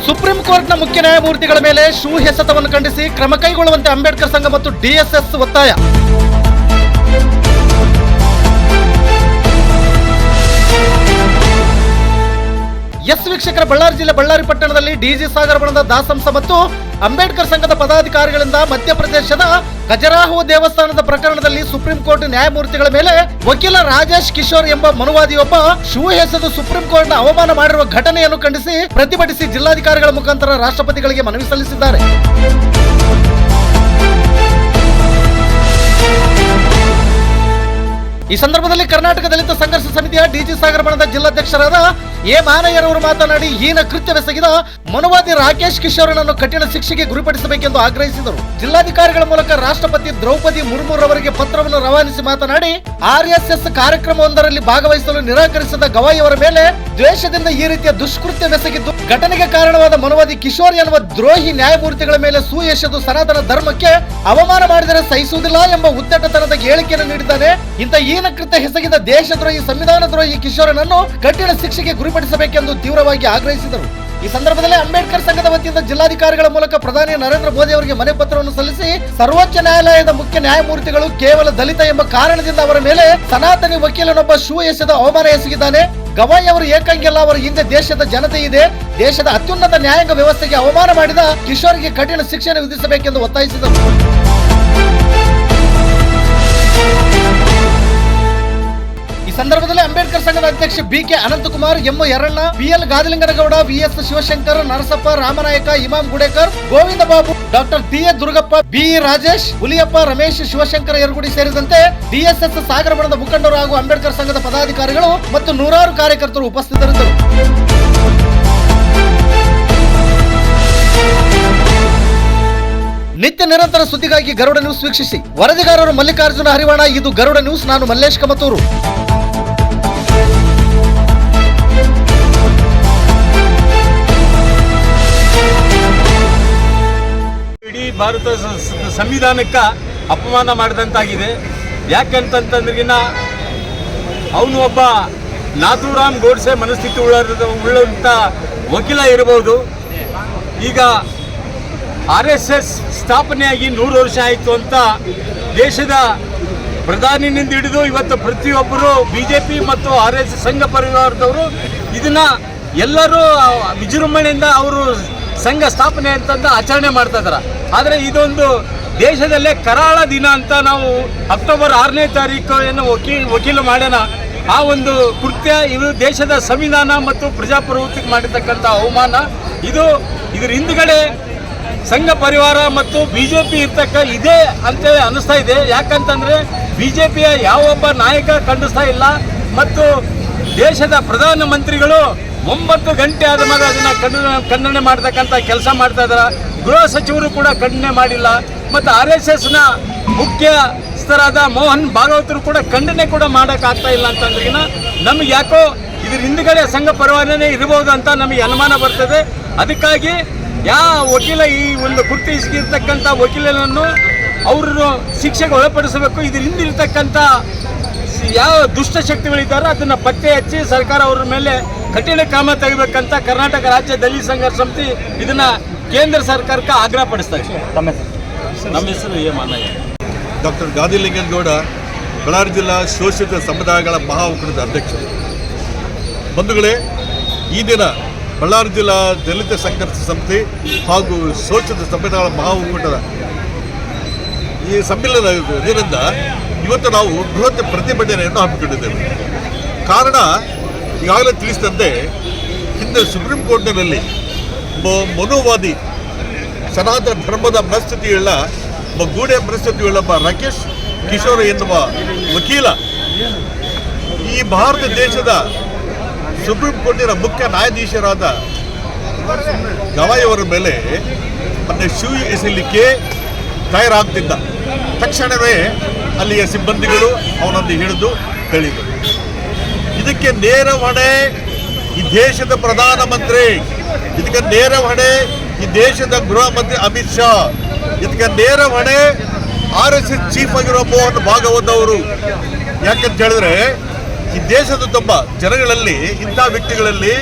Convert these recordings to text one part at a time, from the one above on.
Supreme ಕೋರ್ಟ್ನ ಮುಖ್ಯ ನ್ಯಾಯಮೂರ್ತಿಗಳ ಮೇಲೆ ಶೂ ಎಸೆತವನ್ನು ಖಂಡಿಸಿ ಕ್ರಮ ಕೈಗೊಳ್ಳುವಂತೆ ಅಂಬೇಡ್ಕರ್ ಸಂಘ ಮತ್ತು ಡಿಎಸ್ಎಸ್ ಒತ್ತಾಯ. ಎಸ್ ವೀಕ್ಷಕರ, ಬಳ್ಳಾರಿ ಜಿಲ್ಲೆ ಬಳ್ಳಾರಿ ಪಟ್ಟಣದಲ್ಲಿ ಡಿಜಿ ಸಾಗರ ಬಣದ ದಾಸಂಸ ಮತ್ತು ಅಂಬೇಡ್ಕರ್ ಸಂಘದ ಪದಾಧಿಕಾರಿಗಳಿಂದ ಮಧ್ಯಪ್ರದೇಶದ ಖಜರಾಹೋ ದೇವಸ್ಥಾನದ ಪ್ರಕರಣದಲ್ಲಿ ಸುಪ್ರೀಂ ಕೋರ್ಟ್ ನ್ಯಾಯಮೂರ್ತಿಗಳ ಮೇಲೆ ವಕೀಲ ರಾಜೇಶ್ ಕಿಶೋರ್ ಎಂಬ ಮನುವಾದಿಯೊಬ್ಬ ಶೂ ಎಸೆದು ಸುಪ್ರೀಂ ಕೋರ್ಟ್ನ ಅವಮಾನ ಮಾಡಿರುವ ಘಟನೆಯನ್ನು ಖಂಡಿಸಿ ಪ್ರತಿಭಟಿಸಿ ಜಿಲ್ಲಾಧಿಕಾರಿಗಳ ಮುಖಾಂತರ ರಾಷ್ಟ್ರಪತಿಗಳಿಗೆ ಮನವಿ ಸಲ್ಲಿಸಿದ್ದಾರೆ. ಈ ಸಂದರ್ಭದಲ್ಲಿ ಕರ್ನಾಟಕ ದಲಿತ ಸಂಘರ್ಷ ಸಮಿತಿಯ ಡಿಜಿ ಸಾಗರ ಬಣದ ಜಿಲ್ಲಾಧ್ಯಕ್ಷರಾದ ಎ ಮಾನಯ್ಯರವರು ಮಾತನಾಡಿ, ಹೀನ ಕೃತ್ಯವೆಸಗಿದ ಮನುವಾದಿ ರಾಕೇಶ್ ಕಿಶೋರನನ್ನು ಕಠಿಣ ಶಿಕ್ಷೆಗೆ ಗುರಿಪಡಿಸಬೇಕೆಂದು ಆಗ್ರಹಿಸಿದರು. ಜಿಲ್ಲಾಧಿಕಾರಿಗಳ ಮೂಲಕ ರಾಷ್ಟ್ರಪತಿ ದ್ರೌಪದಿ ಮುರ್ಮುರವರಿಗೆ ಪತ್ರವನ್ನು ರವಾನಿಸಿ ಮಾತನಾಡಿ, RSS ಕಾರ್ಯಕ್ರಮವೊಂದರಲ್ಲಿ ಭಾಗವಹಿಸಲು ನಿರಾಕರಿಸಿದ ಗವಾಯಿಯವರ ಮೇಲೆ ದ್ವೇಷದಿಂದ ಈ ರೀತಿಯ ದುಷ್ಕೃತ್ಯವೆಸಗಿದ್ದು ಘಟನೆಗೆ ಕಾರಣವಾದ ಮನುವಾದಿ ಕಿಶೋರ್ ಎನ್ನುವ ದ್ರೋಹಿ ನ್ಯಾಯಮೂರ್ತಿಗಳ ಮೇಲೆ ಸೂ ಎಸೆದು ಸನಾತನ ಧರ್ಮಕ್ಕೆ ಅವಮಾನ ಮಾಡಿದರೆ ಸಹಿಸುವುದಿಲ್ಲ ಎಂಬ ಉದ್ದಟತನದ ಹೇಳಿಕೆಯನ್ನು ನೀಡಿದ್ದಾನೆ. ಇಂಥ ಹೀನ ಕೃತ್ಯ ಎಸಗಿದ ದೇಶದ್ರೋಹಿ ಸಂವಿಧಾನ ದ್ರೋಹಿ ಕಿಶೋರನನ್ನು ಕಠಿಣ ಶಿಕ್ಷೆಗೆ ಗುರಿಪಡಿಸಬೇಕೆಂದು ತೀವ್ರವಾಗಿ ಆಗ್ರಹಿಸಿದರು. ಈ ಸಂದರ್ಭದಲ್ಲಿ ಅಂಬೇಡ್ಕರ್ ಸಂಘದ ವತಿಯಿಂದ ಜಿಲ್ಲಾಧಿಕಾರಿಗಳ ಮೂಲಕ ಪ್ರಧಾನಿ ನರೇಂದ್ರ ಮೋದಿ ಅವರಿಗೆ ಮನವಿ ಪತ್ರವನ್ನು ಸಲ್ಲಿಸಿ ಸರ್ವೋಚ್ಚ ನ್ಯಾಯಾಲಯದ ಮುಖ್ಯ ನ್ಯಾಯಮೂರ್ತಿಗಳು ಕೇವಲ ದಲಿತ ಎಂಬ ಕಾರಣದಿಂದ ಅವರ ಮೇಲೆ ಸನಾತನಿ ವಕೀಲನೊಬ್ಬ ಶೂ ಎಸೆದ ಅವಮಾನ ಎಸಗಿದ್ದಾನೆ. ಗವಾಯಿ ಅವರು ಏಕಾಂಗಿಯಲ್ಲ, ಅವರ ಹಿಂದೆ ದೇಶದ ಜನತೆ ಇದೆ. ದೇಶದ ಅತ್ಯುನ್ನತ ನ್ಯಾಯಾಂಗ ವ್ಯವಸ್ಥೆಗೆ ಅವಮಾನ ಮಾಡಿದ ಕಿಶೋರ್ಗೆ ಕಠಿಣ ಶಿಕ್ಷೆಯನ್ನು ವಿಧಿಸಬೇಕೆಂದು ಒತ್ತಾಯಿಸಿದರು. ಈ ಸಂದರ್ಭದಲ್ಲಿ ಅಂಬೇಡ್ಕರ್ ಸಂಘದ ಅಧ್ಯಕ್ಷ BK Ananthakumar, M Yaranna, PL Gadilinganagowda, VS Shivashankar, Narasappa, Ramanayaka, Imam Gudekar, Govinda Babu, doctor TA Durgappa, BE Rajesh, Huliyappa, Ramesh, Shivashankara Yaragudi ಸೇರಿದಂತೆ DSS ಸಾಗರ ಬಣದ ಮುಖಂಡರು ಹಾಗೂ ಅಂಬೇಡ್ಕರ್ ಸಂಘದ ಪದಾಧಿಕಾರಿಗಳು ಮತ್ತು ನೂರಾರು ಕಾರ್ಯಕರ್ತರು ಉಪಸ್ಥಿತರಿದ್ದರು. ನಿತ್ಯ ನಿರಂತರ ಸುದ್ದಿಗಾಗಿ ಗರುಡ ನ್ಯೂಸ್ ವೀಕ್ಷಿಸಿ. ವರದಿಗಾರರು ಮಲ್ಲಿಕಾರ್ಜುನ ಹರಿವಾಣ. ಇದು ಗರುಡ ನ್ಯೂಸ್. ನಾನು ಮಲ್ಲೇಶ್ ಕಮತೂರು. ಇಡೀ ಭಾರತ ಸಂವಿಧಾನಕ್ಕೆ ಅಪಮಾನ ಮಾಡಿದಂತಾಗಿದೆ. ಯಾಕಂತಂದ್ರಿಗಿನ ಅವನು ಒಬ್ಬ ನಾಥೂರಾಮ್ ಗೋಡ್ಸೆ ಮನಸ್ಥಿತಿ ಉಳ್ಳಂಥ ವಕೀಲ ಇರಬಹುದು. ಈಗ RSS ಸ್ಥಾಪನೆಯಾಗಿ 100 ವರ್ಷ ಆಯಿತು ಅಂತ ದೇಶದ ಪ್ರಧಾನಿನಿಂದ ಹಿಡಿದು ಇವತ್ತು ಪ್ರತಿಯೊಬ್ಬರು BJP ಮತ್ತು RSS ಸಂಘ ಪರಿವಾರದವರು ಇದನ್ನ ಎಲ್ಲರೂ ವಿಜೃಂಭಣೆಯಿಂದ ಅವರು ಸಂಘ ಸ್ಥಾಪನೆ ಅಂತಂದು ಆಚರಣೆ ಮಾಡ್ತಾ ಇದ್ದಾರೆ. ಆದರೆ ಇದೊಂದು ದೇಶದಲ್ಲೇ ಕರಾಳ ದಿನ ಅಂತ ನಾವು ಅಕ್ಟೋಬರ್ 6ನೇ ತಾರೀಕು ಏನು ವಕೀಲ ಮಾಡೋಣ. ಆ ಒಂದು ಕೃತ್ಯ ಇದು ದೇಶದ ಸಂವಿಧಾನ ಮತ್ತು ಪ್ರಜಾಪ್ರಭುತ್ವಕ್ಕೆ ಮಾಡಿರ್ತಕ್ಕಂಥ ಅವಮಾನ. ಇದರ ಹಿಂದುಗಡೆ ಸಂಘ ಪರಿವಾರ ಮತ್ತು BJP ಇದೆ ಅಂತೇಳಿ ಅನ್ನಿಸ್ತಾ ಇದೆ. ಯಾಕಂತಂದರೆ BJPಯ ಯಾವೊಬ್ಬ ನಾಯಕ ಖಂಡಿಸ್ತಾ ಇಲ್ಲ ಮತ್ತು ದೇಶದ ಪ್ರಧಾನಮಂತ್ರಿಗಳು 9 ಗಂಟೆ ಆದ ಮೇಲೆ ಅದನ್ನು ಖಂಡನೆ ಮಾಡ್ತಕ್ಕಂಥ ಕೆಲಸ ಮಾಡ್ತಾ ಇದ್ದಾರೆ. ಗೃಹ ಸಚಿವರು ಕೂಡ ಖಂಡನೆ ಮಾಡಿಲ್ಲ ಮತ್ತು RSSನ ಮುಖ್ಯಸ್ಥರಾದ ಮೋಹನ್ ಭಾಗವತರು ಕೂಡ ಖಂಡನೆ ಕೂಡ ಮಾಡೋಕ್ಕಾಗ್ತಾ ಇಲ್ಲ ಅಂತಂದ್ರಿಗಿನ ನಮಗೆ ಯಾಕೋ ಇದ್ರ ಹಿಂದುಗಡೆ ಸಂಘ ಪರಿವಾರನೇ ಇರಬಹುದು ಅಂತ ನಮಗೆ ಅನುಮಾನ ಬರ್ತದೆ. ಅದಕ್ಕಾಗಿ ಯಾವ ವಕೀಲ ಈ ಒಂದು ಕೃತ್ಯ ಎಸಗಿರ್ತಕ್ಕಂಥ ವಕೀಲನನ್ನು ಅವರು ಶಿಕ್ಷೆಗೆ ಒಳಪಡಿಸಬೇಕು. ಇದ್ರ ಹಿಂದಿರ್ತಕ್ಕಂಥ ಯಾವ ದುಷ್ಟಶಕ್ತಿಗಳಿದ್ದಾರೋ ಅದನ್ನು ಪತ್ತೆ ಹಚ್ಚಿ ಸರ್ಕಾರ ಅವರ ಮೇಲೆ ಕಠಿಣ ಕ್ರಮ ತೆಗಿಬೇಕಂತ ಕರ್ನಾಟಕ ರಾಜ್ಯ ದಲಿತ ಸಂಘರ್ಷ ಸಮಿತಿ ಇದನ್ನ ಕೇಂದ್ರ ಸರ್ಕಾರಕ್ಕೆ ಆಗ್ರಹ ಪಡಿಸ್ತಾ ಇದೆ. ನಮ್ಮ ಹೆಸರು ಎ ಮಾನಯ್ಯ. ಡಾಕ್ಟರ್ ಗಾದಿಲಿಂಗನಗೌಡ, ಬಳ್ಳಾರಿ ಜಿಲ್ಲಾ ಶೋಷಿತ ಸಮುದಾಯಗಳ ಮಹಾ ಒಕ್ಕೂಟದ ಅಧ್ಯಕ್ಷರು. ಬಂಧುಗಳೇ, ಈ ದಿನ ಬಳ್ಳಾರಿ ಜಿಲ್ಲಾ ದಲಿತ ಸಂಘರ್ಷ ಸಮಿತಿ ಹಾಗೂ ಶೋಷಿತ ಸಮುದಾಯಗಳ ಮಹಾ ಒಕ್ಕೂಟದ ಈ ಸಮ್ಮೇಳನ ಇದರಿಂದ ಇವತ್ತು ನಾವು ಬೃಹತ್ ಪ್ರತಿಭಟನೆಯನ್ನು ಹಮ್ಮಿಕೊಂಡಿದ್ದೇವೆ. ಕಾರಣ ಈಗಾಗಲೇ ತಿಳಿಸಿದಂತೆ ಹಿಂದೆ ಸುಪ್ರೀಂ ಕೋರ್ಟ್ನಲ್ಲಿ ಮನುವಾದಿ ಸನಾತನ ಧರ್ಮದ ಮನಸ್ಥಿತಿಯುಳ್ಳ ಗೂಢೆ ಮನಸ್ಥಿತಿಯುಳ್ಳ ರಾಕೇಶ್ ಕಿಶೋರ್ ಎನ್ನುವ ವಕೀಲ ಈ ಭಾರತ ದೇಶದ ಸುಪ್ರೀಂ ಕೋರ್ಟಿನ ಮುಖ್ಯ ನ್ಯಾಯಾಧೀಶರಾದ ಗವಾಯಿಯವರ ಮೇಲೆ ಶೂ ಎಸೆಯಲಿಕ್ಕೆ ತಯಾರಾಗ್ತಿದ್ದ ತಕ್ಷಣವೇ ಅಲ್ಲಿಯ ಸಿಬ್ಬಂದಿಗಳು ಅವನನ್ನು ಹಿಡಿದು ಕಳಿದರು. ಇದಕ್ಕೆ ನೇರ ಹೊಣೆ ಈ ದೇಶದ ಪ್ರಧಾನಮಂತ್ರಿ, ಇದಕ್ಕೆ ನೇರ ಹೊಣೆ ಈ ದೇಶದ ಗೃಹ ಮಂತ್ರಿ ಅಮಿತ್ ಶಾ, ಇದಕ್ಕೆ ನೇರ ಹೊಣೆ RSS ಚೀಫ್ ಆಗಿರೋ ಮೋಹನ್ ಭಾಗವತ್ ಅವರು. ಯಾಕಂತ ಹೇಳಿದ್ರೆ ಈ ದೇಶದ ತುಂಬ ಜನಗಳಲ್ಲಿ ಇಂಥ ವ್ಯಕ್ತಿಗಳಲ್ಲಿ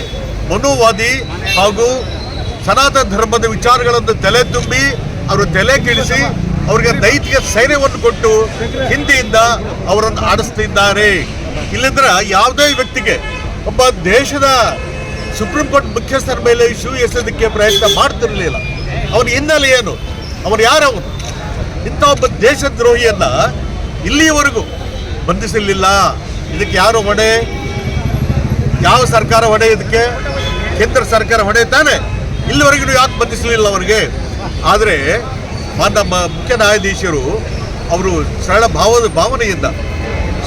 ಮನುವಾದಿ ಹಾಗೂ ಸನಾತನ ಧರ್ಮದ ವಿಚಾರಗಳನ್ನು ತಲೆ ತುಂಬಿ ಅವರು ತಲೆ ಕೆಡಿಸಿ ಅವರಿಗೆ ನೈತಿಕ ಸ್ಥೈರ್ಯವನ್ನು ಕೊಟ್ಟು ಹಿಂದೆಯಿಂದ ಅವರನ್ನು ಆಡಿಸ್ತಿದ್ದಾರೆ. ಇಲ್ಲಂದ್ರೆ ಯಾವುದೇ ವ್ಯಕ್ತಿಗೆ ಒಬ್ಬ ದೇಶದ ಸುಪ್ರೀಂ ಕೋರ್ಟ್ ಮುಖ್ಯಸ್ಥರ ಮೇಲೆ ಶೂ ಎಸೆಯೋದಕ್ಕೆ ಪ್ರಯತ್ನ ಮಾಡ್ತಿರ್ಲಿಲ್ಲ. ಅವನ ಹಿನ್ನೆಲೆ ಏನು? ಅವನು ಯಾರವನು? ಇಂಥ ಒಬ್ಬ ದೇಶದ್ರೋಹಿಯನ್ನ ಇಲ್ಲಿಯವರೆಗೂ ಬಂಧಿಸಲಿಲ್ಲ. ಇದಕ್ಕೆ ಯಾರು ಹೊಣೆ? ಯಾವ ಸರ್ಕಾರ ಹೊಣೆ? ಇದಕ್ಕೆ ಕೇಂದ್ರ ಸರ್ಕಾರ ಹೊಣೆ ತಾನೆ. ಇಲ್ಲಿವರೆಗೂ ಯಾಕೆ ಬಂಧಿಸಲಿಲ್ಲ ಅವರಿಗೆ? ಆದರೆ ನಮ್ಮ ಮುಖ್ಯ ನ್ಯಾಯಾಧೀಶರು ಅವರು ಸರಳ ಭಾವನೆಯಿಂದ,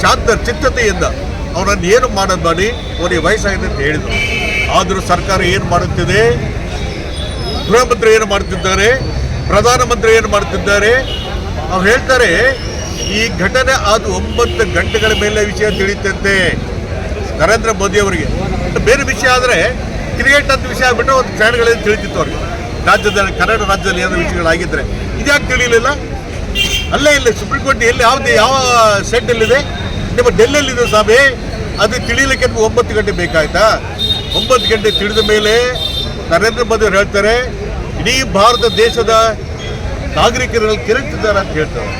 ಶಾಂತ ಚಿತ್ತತೆಯಿಂದ ಅವನನ್ನು ಏನು ಮಾಡೋದು ಮಾಡಿ ಅವರಿಗೆ ವಯಸ್ಸಾಗಿದೆ ಅಂತ ಹೇಳಿದರು. ಆದರೂ ಸರ್ಕಾರ ಏನು ಮಾಡುತ್ತಿದೆ? ಗೃಹ ಮಂತ್ರಿ ಏನು ಮಾಡುತ್ತಿದ್ದಾರೆ? ಪ್ರಧಾನಮಂತ್ರಿ ಏನು ಮಾಡುತ್ತಿದ್ದಾರೆ? ಅವ್ರು ಹೇಳ್ತಾರೆ ಈ ಘಟನೆ ಆದ 9 ಗಂಟೆಗಳ ಮೇಲೆ ವಿಷಯ ತಿಳಿಯುತ್ತಂತೆ ನರೇಂದ್ರ ಮೋದಿ ಅವರಿಗೆ. ಬೇರೆ ವಿಷಯ ಆದರೆ ಕ್ರಿಕೆಟ್ ಅಂತ ವಿಷಯ ಆಗ್ಬಿಟ್ಟು ಒಂದು ಕ್ಷಣಗಳಲ್ಲಿ ತಿಳಿತಿತ್ತು ಅವ್ರಿಗೆ. ರಾಜ್ಯದಲ್ಲಿ, ಕರ್ನಾಟಕ ರಾಜ್ಯದಲ್ಲಿ ಏನೋ ವಿಷಯಗಳಾಗಿದ್ದರೆ ಇದ್ಯಾಕೆ ತಿಳಿಯಲಿಲ್ಲ? ಅಲ್ಲೇ ಇಲ್ಲ ಸುಪ್ರೀಂ ಕೋರ್ಟ್ ಎಲ್ಲಿ ಯಾವ ಸೆಟ್ಟಲ್ಲಿದೆ? ನಿಮ್ಮ ಡೆಲ್ಲಿಯಲ್ಲಿದೆ ಸ್ವಾಮಿ. ಅದು ತಿಳಿಯಲಿಕ್ಕೆ 9 ಗಂಟೆ ಬೇಕಾಯ್ತಾ? 9 ಗಂಟೆ ತಿಳಿದ ಮೇಲೆ ನರೇಂದ್ರ ಮೋದಿ ಅವರು ಹೇಳ್ತಾರೆ ಇಡೀ ಭಾರತ ದೇಶದ ನಾಗರಿಕರಲ್ಲಿ ಕೆರಳಿದ್ದಾರೆ ಅಂತ ಹೇಳ್ತಾರೆ.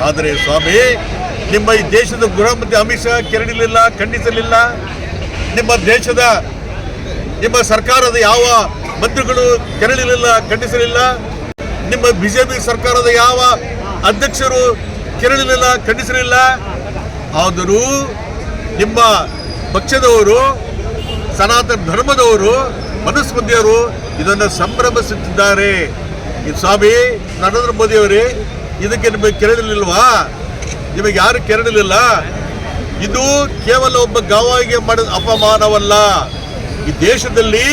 ಆದರೆ ಸ್ವಾಮಿ, ನಿಮ್ಮ ಈ ದೇಶದ ಗೃಹ ಮಂತ್ರಿ ಅಮಿತ್ ಶಾ ಕೆರಳಿಲಿಲ್ಲ, ಖಂಡಿಸಲಿಲ್ಲ. ನಿಮ್ಮ ಸರ್ಕಾರದ ಯಾವ ಮಂತ್ರಿಗಳು ಕೆರಳಿಲಿಲ್ಲ, ಖಂಡಿಸಲಿಲ್ಲ. ನಿಮ್ಮ ಬಿಜೆಪಿ ಸರ್ಕಾರದ ಯಾವ ಅಧ್ಯಕ್ಷರು ಕೆರಳಿಲಿಲ್ಲ, ಖಂಡಿಸಲಿಲ್ಲ. ಆದರೂ ನಿಮ್ಮ ಪಕ್ಷದವರು, ಸನಾತನ ಧರ್ಮದವರು, ಮನುಸ್ಮೃತಿಯವರು ಇದನ್ನು ಸಂಭ್ರಮಿಸುತ್ತಿದ್ದಾರೆ. ಈ ಸ್ವಾಮಿ ನರೇಂದ್ರ ಮೋದಿ ಅವರೇ, ಇದಕ್ಕೆ ನಿಮಗೆ ಕೆರಳಿಲಿಲ್ವಾ? ನಿಮಗೆ ಯಾರು ಕೆರಳಿಲಿಲ್ಲ? ಇದು ಕೇವಲ ಒಬ್ಬ ಗಾವಾಗಿಗೆ ಮಾಡಿದ ಅಪಮಾನವಲ್ಲ. ಈ ದೇಶದಲ್ಲಿ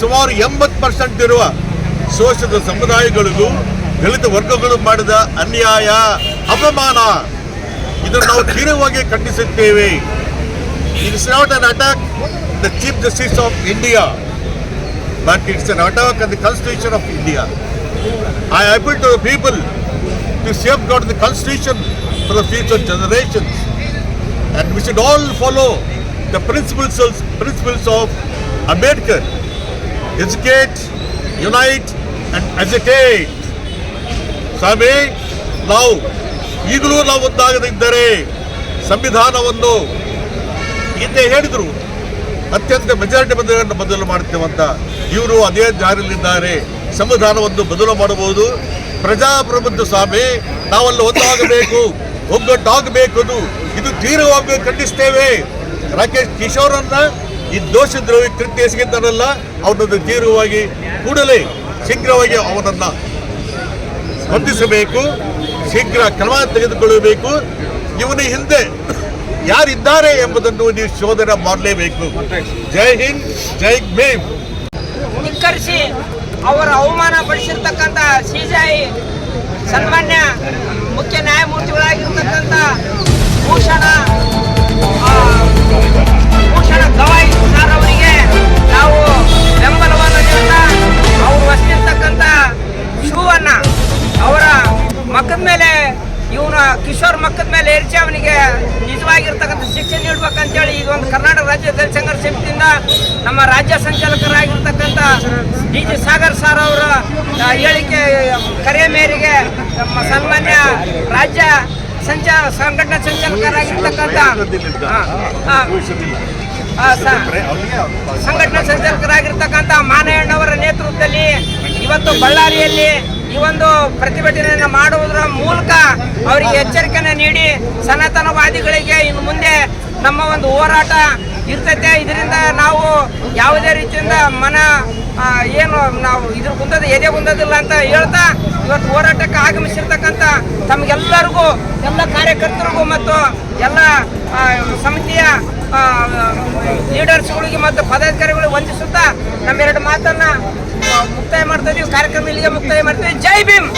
ಸುಮಾರು 80% ಇರುವ ಶೋಷಿತ ಸಮುದಾಯಗಳಿಗೂ ದಲಿತ ವರ್ಗಗಳು ಮಾಡಿದ ಅನ್ಯಾಯ, ಅಪಮಾನ. ಇದನ್ನು ನಾವು ತೀವ್ರವಾಗಿ ಖಂಡಿಸುತ್ತೇವೆ. It's not an attack the chief justice of India, but it's an attack on the constitution of India. I appeal to the people to safeguard the constitution for the future generations, and we should all follow the principles of Ambedkar. Educate, unite and agitate. ಸ್ವಾಮಿ, ಈಗಲೂ ನಾವು ಒಂದಾಗದಿದ್ದರೆ ಸಂವಿಧಾನವನ್ನು ಹಿಂದೆ ಹೇಳಿದರು ಅತ್ಯಂತ majority ಮತಗಳನ್ನು ಬದಲು ಮಾಡುತ್ತೇವಂತ. ಇವರು ಅದೇ ಜಾರಿಯಲ್ಲಿದ್ದಾರೆ. ಸಂವಿಧಾನವನ್ನು ಬದಲು ಮಾಡಬಹುದು. ಪ್ರಜಾಪ್ರಭುತ್ವ ಸ್ವಾಮಿ, ನಾವಲ್ಲಿ ಒಂದಾಗಬೇಕು, ಒಗ್ಗಟ್ಟಾಗಬೇಕು. ಇದು ತೀವ್ರವಾಗಿ ಖಂಡಿಸ್ತೇವೆ. ರಾಕೇಶ್ ಕಿಶೋರನ್ನ ಈ ದೋಷದ್ರೋಹಿ ಕೃತ್ಯ ಎಸಗಿದ್ದಾರಲ್ಲ, ಅವನನ್ನು ತೀವ್ರವಾಗಿ ಕೂಡಲೇ ಶೀಘ್ರವಾಗಿ ಅವನನ್ನು ಬಂಧಿಸಬೇಕು, ಶೀಘ್ರ ಕ್ರಮ ತೆಗೆದುಕೊಳ್ಳಬೇಕು. ಇವನ ಹಿಂದೆ ಯಾರಿದ್ದಾರೆ ಎಂಬುದನ್ನು ನೀವು ಶೋಧನೆ ಮಾಡಲೇಬೇಕು. ಜೈ ಹಿಂದ್, ಜೈ ಭೀಮ್. ಧಿಕ್ಕರಿಸಿ ಅವರ ಅವಮಾನ ಪಡಿಸಿರ್ತಕ್ಕಂಥ ಸಿಜೈ ಸನ್ಮಾನ್ಯ ಮುಖ್ಯ ನ್ಯಾಯಮೂರ್ತಿಗಳಾಗಿರ್ತಕ್ಕಂಥ ಭೂಷಣ ಗವಾಯಿ ಸರ್ ಅವರಿಗೆ ನಾವು ಬೆಂಬಲವನ್ನು ನೀಡುತ್ತಾ ಅವರು ಹೊಸ್ತಿರ್ತಕ್ಕಂಥ ಶೂವನ್ನ ಅವರ ಮಕ್ಕದ ಮೇಲೆ, ಇವನ ಕಿಶೋರ್ ಮಕ್ಕದ ಮೇಲೆ ಏರಿಸಿ ಅವನಿಗೆ ನಿಜವಾಗಿರ್ತಕ್ಕಂಥ ಶಿಕ್ಷೆ ನೀಡಬೇಕಂತೇಳಿ ಇದೊಂದು ಕರ್ನಾಟಕ ರಾಜ್ಯ ದಲಿತ ಸಂಘರ್ಷ ಸಮಿತಿಯಿಂದ ನಮ್ಮ ರಾಜ್ಯ ಸಂಚಾಲಕರಾಗಿರ್ತಕ್ಕಂಥ DG ಸಾಗರ್ ಸರ್ ಅವರ ಹೇಳಿಕೆ ಕರೆ ಮೇರೆಗೆ ನಮ್ಮ ಸನ್ಮಾನ್ಯ ರಾಜ್ಯ ಸಂಘಟನಾ ಸಂಚಾಲಕರಾಗಿರ್ತಕ್ಕಂಥ ಸಂಘಟನಾ ಸಂಚಾಲಕರಾಗಿರ್ತಕ್ಕಂಥ ಮಾನಯ್ಯಣ್ಣವರ ನೇತೃತ್ವದಲ್ಲಿ ಇವತ್ತು ಬಳ್ಳಾರಿಯಲ್ಲಿ ಈ ಒಂದು ಪ್ರತಿಭಟನೆಯನ್ನು ಮಾಡುವುದರ ಮೂಲಕ ಅವರಿಗೆ ಎಚ್ಚರಿಕೆಯನ್ನು ನೀಡಿ ಸನಾತನವಾದಿಗಳಿಗೆ ಇನ್ನು ಮುಂದೆ ನಮ್ಮ ಒಂದು ಹೋರಾಟ ಇರ್ತೈತೆ. ಇದರಿಂದ ನಾವು ಯಾವುದೇ ರೀತಿಯಿಂದ ಏನು ನಾವು ಇದ್ರ ಕುಂದದ ಎದೆ ಕುಂದದಿಲ್ಲ ಅಂತ ಹೇಳ್ತಾ ಇವತ್ತು ಹೋರಾಟಕ್ಕೆ ಆಗಮಿಸಿರ್ತಕ್ಕಂಥ ತಮಗೆಲ್ಲರಿಗೂ, ಎಲ್ಲ ಕಾರ್ಯಕರ್ತರಿಗೂ ಮತ್ತು ಎಲ್ಲ ಸಮಿತಿಯ ಲೀಡರ್ಸ್ಗಳಿಗೆ ಮತ್ತು ಪದಾಧಿಕಾರಿಗಳಿಗೆ ವಂದಿಸುತ್ತಾ ನಮ್ಮೆರಡು ಮಾತನ್ನ ಮುಕ್ತಾಯ ಮಾಡ್ತಾ ಇದೀವಿ. ಕಾರ್ಯಕ್ರಮ ಇಲ್ಲಿಗೆ ಮುಕ್ತಾಯ ಮಾಡ್ತೀವಿ. ಜೈ ಭೀಮ್.